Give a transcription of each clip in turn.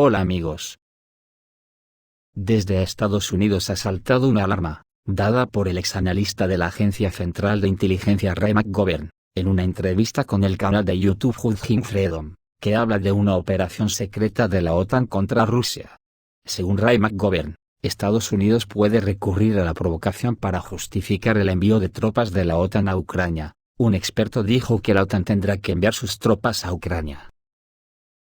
Hola amigos. Desde Estados Unidos ha saltado una alarma, dada por el exanalista de la Agencia Central de Inteligencia Ray McGovern, en una entrevista con el canal de YouTube Judging Freedom, que habla de una operación secreta de la OTAN contra Rusia. Según Ray McGovern, Estados Unidos puede recurrir a la provocación para justificar el envío de tropas de la OTAN a Ucrania. Un experto dijo que la OTAN tendrá que enviar sus tropas a Ucrania.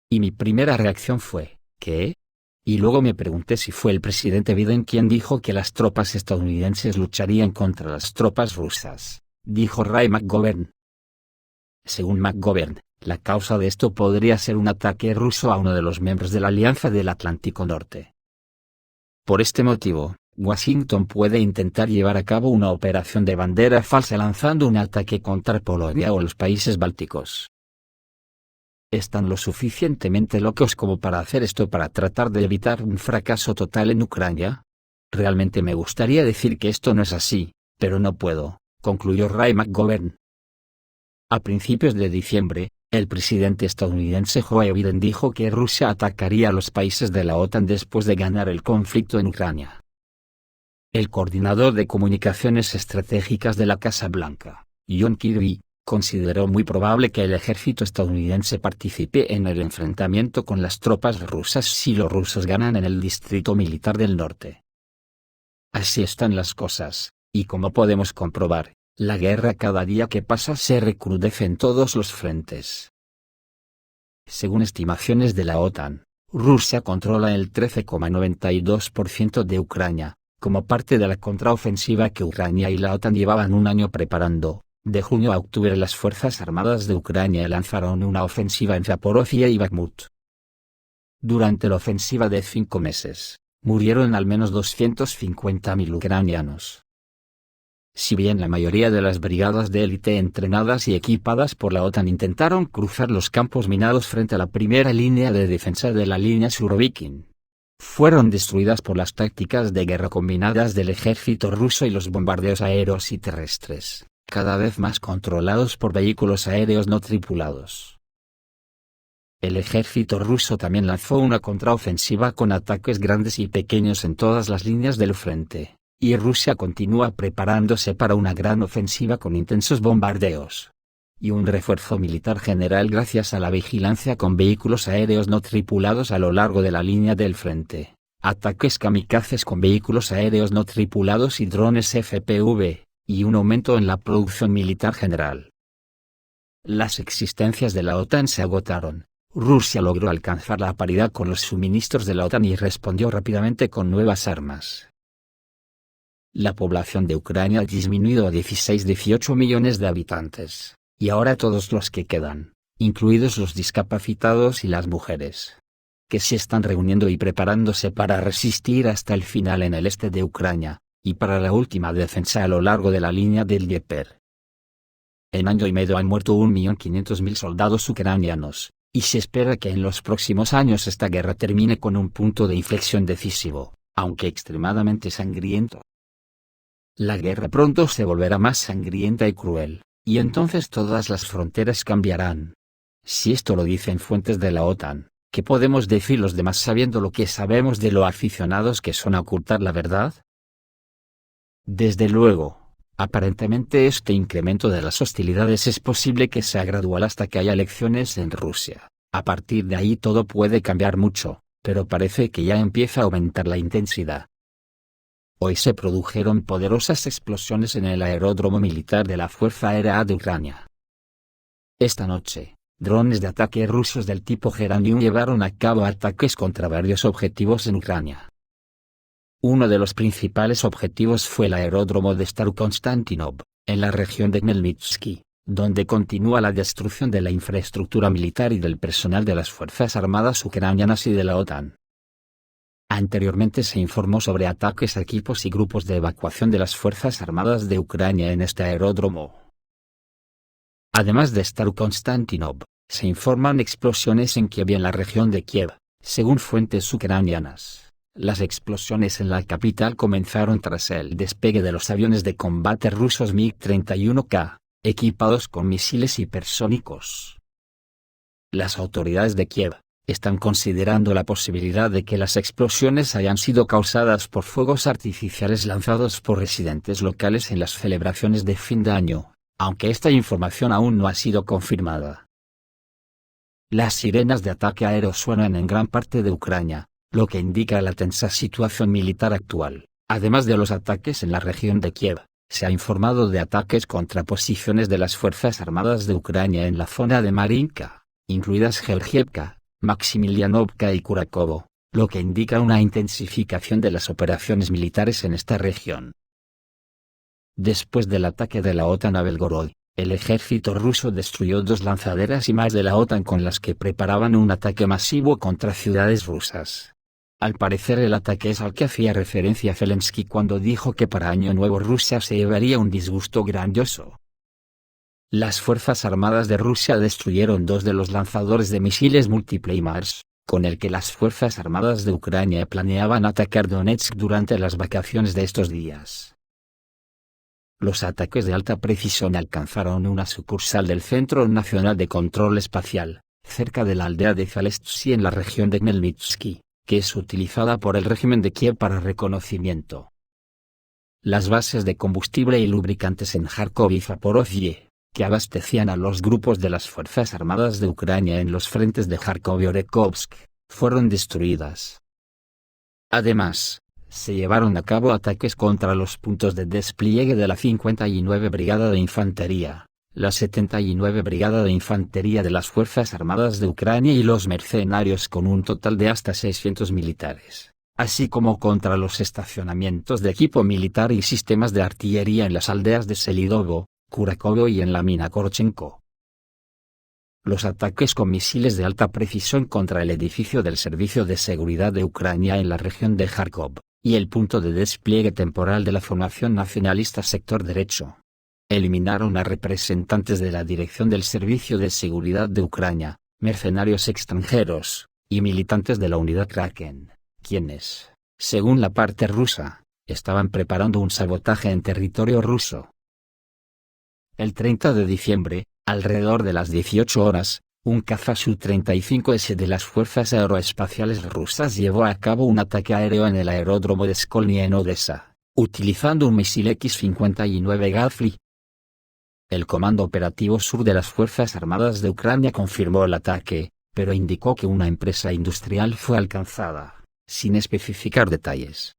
Y mi primera reacción fue, ¿qué? Y luego me pregunté si fue el presidente Biden quien dijo que las tropas estadounidenses lucharían contra las tropas rusas, dijo Ray McGovern. Según McGovern, la causa de esto podría ser un ataque ruso a uno de los miembros de la Alianza del Atlántico Norte. Por este motivo, Washington puede intentar llevar a cabo una operación de bandera falsa lanzando un ataque contra Polonia o los países bálticos. ¿Están lo suficientemente locos como para hacer esto para tratar de evitar un fracaso total en Ucrania? Realmente me gustaría decir que esto no es así, pero no puedo, concluyó Ray McGovern. A principios de diciembre, el presidente estadounidense Joe Biden dijo que Rusia atacaría a los países de la OTAN después de ganar el conflicto en Ucrania. El coordinador de comunicaciones estratégicas de la Casa Blanca, John Kirby, consideró muy probable que el ejército estadounidense participe en el enfrentamiento con las tropas rusas si los rusos ganan en el Distrito Militar del Norte. Así están las cosas, y como podemos comprobar, la guerra cada día que pasa se recrudece en todos los frentes. Según estimaciones de la OTAN, Rusia controla el 13,92% de Ucrania, como parte de la contraofensiva que Ucrania y la OTAN llevaban un año preparando. De junio a octubre las Fuerzas Armadas de Ucrania lanzaron una ofensiva en Zaporozhye y Bakhmut. Durante la ofensiva de 5 meses, murieron al menos 250.000 ucranianos. Si bien la mayoría de las brigadas de élite entrenadas y equipadas por la OTAN intentaron cruzar los campos minados frente a la primera línea de defensa de la línea Surovikin, fueron destruidas por las tácticas de guerra combinadas del ejército ruso y los bombardeos aéreos y terrestres, cada vez más controlados por vehículos aéreos no tripulados. El ejército ruso también lanzó una contraofensiva con ataques grandes y pequeños en todas las líneas del frente, y Rusia continúa preparándose para una gran ofensiva con intensos bombardeos y un refuerzo militar general gracias a la vigilancia con vehículos aéreos no tripulados a lo largo de la línea del frente, ataques kamikazes con vehículos aéreos no tripulados y drones FPV, y un aumento en la producción militar general. Las existencias de la OTAN se agotaron. Rusia logró alcanzar la paridad con los suministros de la OTAN y respondió rápidamente con nuevas armas. La población de Ucrania ha disminuido a 16-18 millones de habitantes, y ahora todos los que quedan, incluidos los discapacitados y las mujeres, que se están reuniendo y preparándose para resistir hasta el final en el este de Ucrania, y para la última defensa a lo largo de la línea del Dnieper. En año y medio han muerto 1.500.000 soldados ucranianos, y se espera que en los próximos años esta guerra termine con un punto de inflexión decisivo, aunque extremadamente sangriento. La guerra pronto se volverá más sangrienta y cruel, y entonces todas las fronteras cambiarán. Si esto lo dicen fuentes de la OTAN, ¿qué podemos decir los demás sabiendo lo que sabemos de lo aficionados que son a ocultar la verdad? Desde luego, aparentemente este incremento de las hostilidades es posible que sea gradual hasta que haya elecciones en Rusia. A partir de ahí todo puede cambiar mucho, pero parece que ya empieza a aumentar la intensidad. Hoy se produjeron poderosas explosiones en el aeródromo militar de la Fuerza Aérea de Ucrania. Esta noche, drones de ataque rusos del tipo Geranium llevaron a cabo ataques contra varios objetivos en Ucrania. Uno de los principales objetivos fue el aeródromo de Starokonstantinov, en la región de Khmelnytsky, donde continúa la destrucción de la infraestructura militar y del personal de las Fuerzas Armadas ucranianas y de la OTAN. Anteriormente se informó sobre ataques a equipos y grupos de evacuación de las Fuerzas Armadas de Ucrania en este aeródromo. Además de Starokonstantinov, se informan explosiones en Kiev y en la región de Kiev, según fuentes ucranianas. Las explosiones en la capital comenzaron tras el despegue de los aviones de combate rusos MiG-31K, equipados con misiles hipersónicos. Las autoridades de Kiev, están considerando la posibilidad de que las explosiones hayan sido causadas por fuegos artificiales lanzados por residentes locales en las celebraciones de fin de año, aunque esta información aún no ha sido confirmada. Las sirenas de ataque aéreo suenan en gran parte de Ucrania, lo que indica la tensa situación militar actual. Además de los ataques en la región de Kiev, se ha informado de ataques contra posiciones de las Fuerzas Armadas de Ucrania en la zona de Marinka, incluidas Georgievka, Maximilianovka y Kurakovo, lo que indica una intensificación de las operaciones militares en esta región. Después del ataque de la OTAN a Belgorod, el ejército ruso destruyó 2 lanzaderas y más de la OTAN con las que preparaban un ataque masivo contra ciudades rusas. Al parecer el ataque es al que hacía referencia Zelensky cuando dijo que para Año Nuevo Rusia se llevaría un disgusto grandioso. Las Fuerzas Armadas de Rusia destruyeron 2 de los lanzadores de misiles múltiple HIMARS, con el que las Fuerzas Armadas de Ucrania planeaban atacar Donetsk durante las vacaciones de estos días. Los ataques de alta precisión alcanzaron una sucursal del Centro Nacional de Control Espacial, cerca de la aldea de Zalestsy en la región de Khmelnytsky, que es utilizada por el régimen de Kiev para reconocimiento. Las bases de combustible y lubricantes en Kharkov y Zaporozhye, que abastecían a los grupos de las Fuerzas Armadas de Ucrania en los frentes de Kharkov y Orekhovsk, fueron destruidas. Además, se llevaron a cabo ataques contra los puntos de despliegue de la 59 Brigada de Infantería, la 79 Brigada de Infantería de las Fuerzas Armadas de Ucrania y los mercenarios con un total de hasta 600 militares, así como contra los estacionamientos de equipo militar y sistemas de artillería en las aldeas de Selidovo, Kurakovo y en la mina Korchenko. Los ataques con misiles de alta precisión contra el edificio del Servicio de Seguridad de Ucrania en la región de Kharkov, y el punto de despliegue temporal de la formación nacionalista Sector Derecho, eliminaron a representantes de la Dirección del Servicio de Seguridad de Ucrania, mercenarios extranjeros, y militantes de la unidad Kraken, quienes, según la parte rusa, estaban preparando un sabotaje en territorio ruso. El 30 de diciembre, alrededor de las 18 horas, un caza Su-35S de las Fuerzas Aeroespaciales Rusas llevó a cabo un ataque aéreo en el aeródromo de Skolny en Odessa, utilizando un misil X-59 Gafly. El Comando Operativo Sur de las Fuerzas Armadas de Ucrania confirmó el ataque, pero indicó que una empresa industrial fue alcanzada, sin especificar detalles.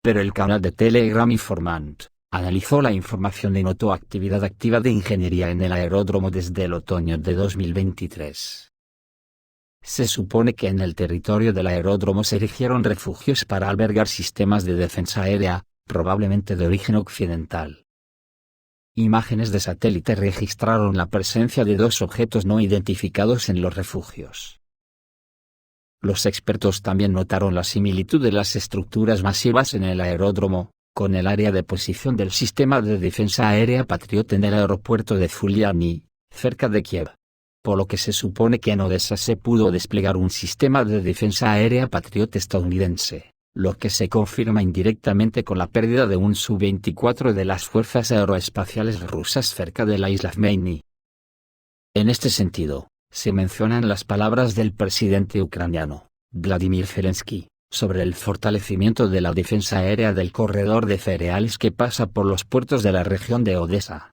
Pero el canal de Telegram Informant analizó la información y notó actividad activa de ingeniería en el aeródromo desde el otoño de 2023. Se supone que en el territorio del aeródromo se erigieron refugios para albergar sistemas de defensa aérea, probablemente de origen occidental. Imágenes de satélite registraron la presencia de 2 objetos no identificados en los refugios. Los expertos también notaron la similitud de las estructuras masivas en el aeródromo, con el área de posición del sistema de defensa aérea Patriot en el aeropuerto de Zuliani, cerca de Kiev. Por lo que se supone que en Odessa se pudo desplegar un sistema de defensa aérea Patriot estadounidense, lo que se confirma indirectamente con la pérdida de un Su-24 de las Fuerzas Aeroespaciales Rusas cerca de la isla Khmeini. En este sentido, se mencionan las palabras del presidente ucraniano, Vladimir Zelensky, sobre el fortalecimiento de la defensa aérea del corredor de cereales que pasa por los puertos de la región de Odessa.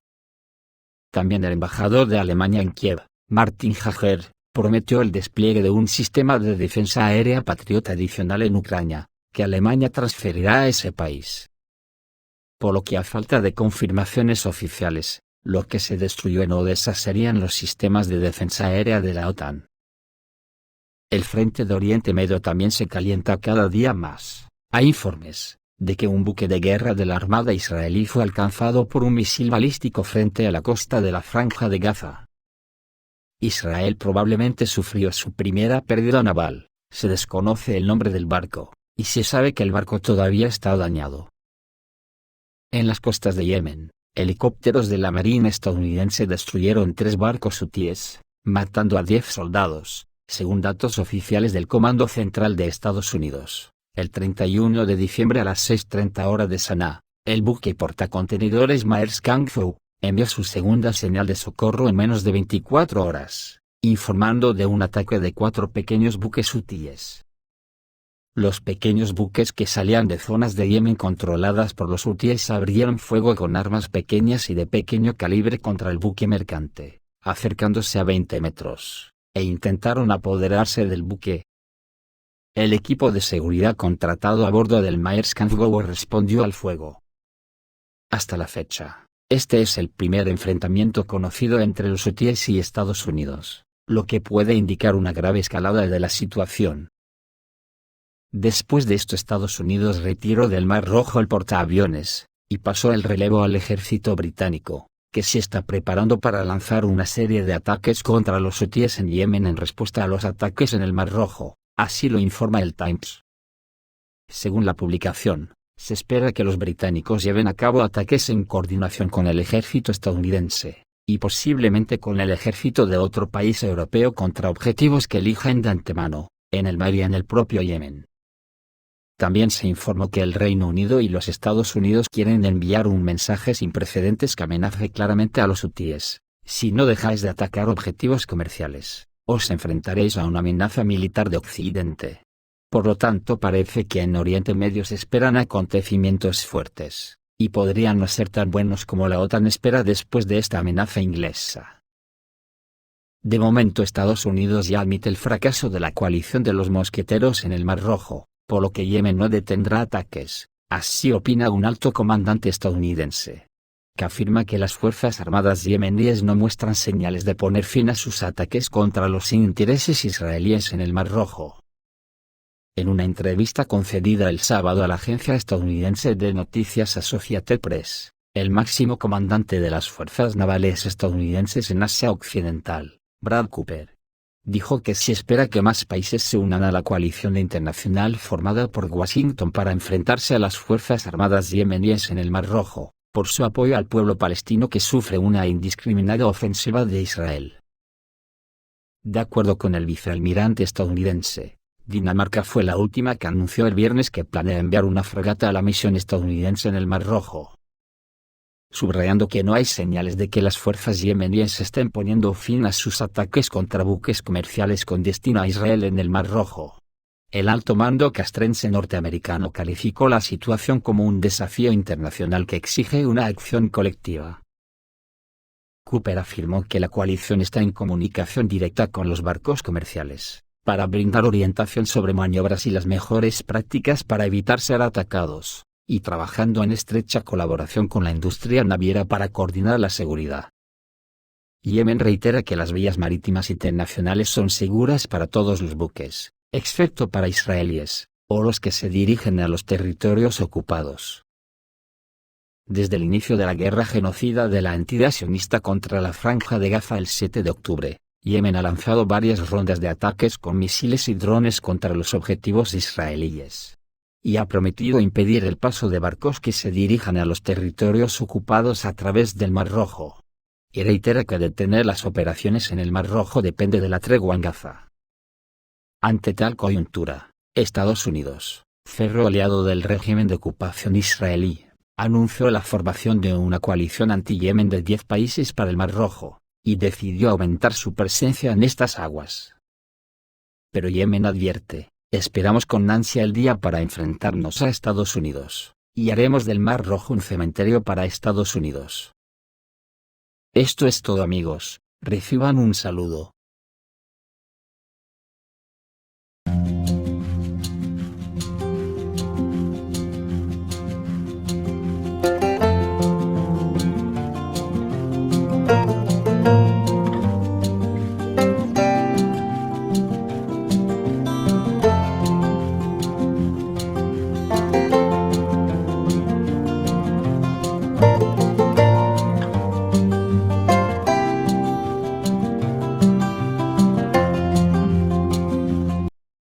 También el embajador de Alemania en Kiev, Martin Hager, prometió el despliegue de un sistema de defensa aérea Patriot adicional en Ucrania, que Alemania transferirá a ese país. Por lo que a falta de confirmaciones oficiales, lo que se destruyó en Odessa serían los sistemas de defensa aérea de la OTAN. El frente de Oriente Medio también se calienta cada día más. Hay informes de que un buque de guerra de la Armada israelí fue alcanzado por un misil balístico frente a la costa de la Franja de Gaza. Israel probablemente sufrió su primera pérdida naval. Se desconoce el nombre del barco, y se sabe que el barco todavía está dañado. En las costas de Yemen, helicópteros de la Marina estadounidense destruyeron 3 barcos hutíes, matando a 10 soldados, según datos oficiales del Comando Central de Estados Unidos. El 31 de diciembre a las 6:30 hora de Sanaa, el buque portacontenedores Maersk Hangzhou envió su segunda señal de socorro en menos de 24 horas. informando de un ataque de 4 pequeños buques hutíes. Los pequeños buques que salían de zonas de Yemen controladas por los hutíes abrieron fuego con armas pequeñas y de pequeño calibre contra el buque mercante, acercándose a 20 metros, e intentaron apoderarse del buque. El equipo de seguridad contratado a bordo del Maersk Go respondió al fuego. Hasta la fecha, este es el primer enfrentamiento conocido entre los hutíes y Estados Unidos, lo que puede indicar una grave escalada de la situación. Después de esto, Estados Unidos retiró del Mar Rojo el portaaviones, y pasó el relevo al ejército británico, que se está preparando para lanzar una serie de ataques contra los hutíes en Yemen en respuesta a los ataques en el Mar Rojo, así lo informa el Times. Según la publicación, se espera que los británicos lleven a cabo ataques en coordinación con el ejército estadounidense, y posiblemente con el ejército de otro país europeo contra objetivos que elijan de antemano, en el mar y en el propio Yemen. También se informó que el Reino Unido y los Estados Unidos quieren enviar un mensaje sin precedentes que amenace claramente a los hutíes: si no dejáis de atacar objetivos comerciales, os enfrentaréis a una amenaza militar de Occidente. Por lo tanto, parece que en Oriente Medio se esperan acontecimientos fuertes, y podrían no ser tan buenos como la OTAN espera después de esta amenaza inglesa. De momento, Estados Unidos ya admite el fracaso de la coalición de los mosqueteros en el Mar Rojo, por lo que Yemen no detendrá ataques, así opina un alto comandante estadounidense, que afirma que las Fuerzas Armadas yemeníes no muestran señales de poner fin a sus ataques contra los intereses israelíes en el Mar Rojo. En una entrevista concedida el sábado a la agencia estadounidense de noticias Associated Press, el máximo comandante de las fuerzas navales estadounidenses en Asia Occidental, Brad Cooper, dijo que se espera que más países se unan a la coalición internacional formada por Washington para enfrentarse a las Fuerzas Armadas yemeníes en el Mar Rojo, por su apoyo al pueblo palestino que sufre una indiscriminada ofensiva de Israel. De acuerdo con el vicealmirante estadounidense, Dinamarca fue la última que anunció el viernes que planea enviar una fragata a la misión estadounidense en el Mar Rojo, subrayando que no hay señales de que las fuerzas yemeníes estén poniendo fin a sus ataques contra buques comerciales con destino a Israel en el Mar Rojo. El alto mando castrense norteamericano calificó la situación como un desafío internacional que exige una acción colectiva. Cooper afirmó que la coalición está en comunicación directa con los barcos comerciales, para brindar orientación sobre maniobras y las mejores prácticas para evitar ser atacados, y trabajando en estrecha colaboración con la industria naviera para coordinar la seguridad. Yemen reitera que las vías marítimas internacionales son seguras para todos los buques, excepto para israelíes, o los que se dirigen a los territorios ocupados. Desde el inicio de la guerra genocida de la entidad sionista contra la Franja de Gaza el 7 de octubre, Yemen ha lanzado varias rondas de ataques con misiles y drones contra los objetivos israelíes, y ha prometido impedir el paso de barcos que se dirijan a los territorios ocupados a través del Mar Rojo. Y reitera que detener las operaciones en el Mar Rojo depende de la tregua en Gaza. Ante tal coyuntura, Estados Unidos, ferro aliado del régimen de ocupación israelí, anunció la formación de una coalición anti-Yemen de 10 países para el Mar Rojo, y decidió aumentar su presencia en estas aguas. Pero Yemen advierte: esperamos con ansia el día para enfrentarnos a Estados Unidos, y haremos del Mar Rojo un cementerio para Estados Unidos. Esto es todo, amigos, reciban un saludo.